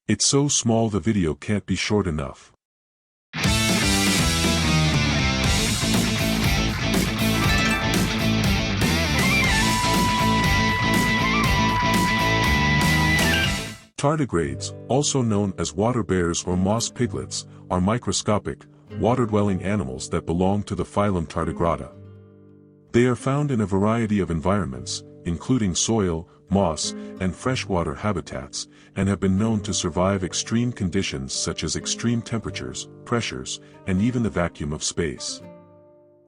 It's so small the video can't be short enough. Tardigrades, also known as water bears or moss piglets, are microscopic, water-dwelling animals that belong to the phylum Tardigrada. They are found in a variety of environments, including soil, moss, and freshwater habitats, and have been known to survive extreme conditions such as extreme temperatures, pressures, and even the vacuum of space.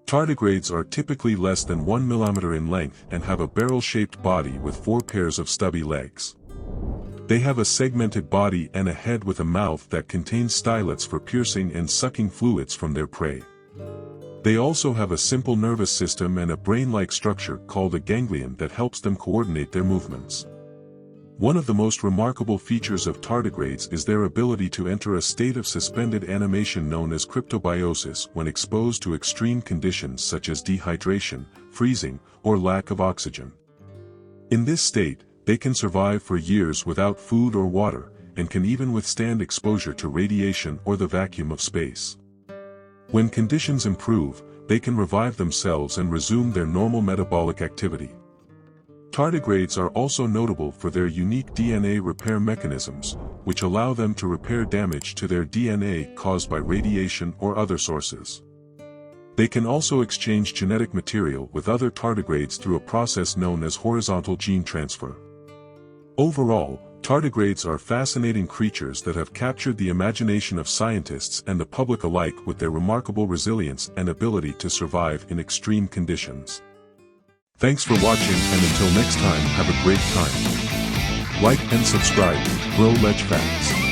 Tardigrades are typically less than 1 mm in length and have a barrel-shaped body with 4 pairs of stubby legs. They have a segmented body and a head with a mouth that contains stylets for piercing and sucking fluids from their prey. They also have a simple nervous system and a brain-like structure called a ganglion that helps them coordinate their movements. One of the most remarkable features of tardigrades is their ability to enter a state of suspended animation known as cryptobiosis when exposed to extreme conditions such as dehydration, freezing, or lack of oxygen. In this state, they can survive for years without food or water, and can even withstand exposure to radiation or the vacuum of space. When conditions improve, they can revive themselves and resume their normal metabolic activity. Tardigrades are also notable for their unique DNA repair mechanisms, which allow them to repair damage to their DNA caused by radiation or other sources. They can also exchange genetic material with other tardigrades through a process known as horizontal gene transfer. Overall, tardigrades are fascinating creatures that have captured the imagination of scientists and the public alike with their remarkable resilience and ability to survive in extreme conditions. Thanks for watching, and until next time, have a great time. Like and subscribe, BroledgeFacts.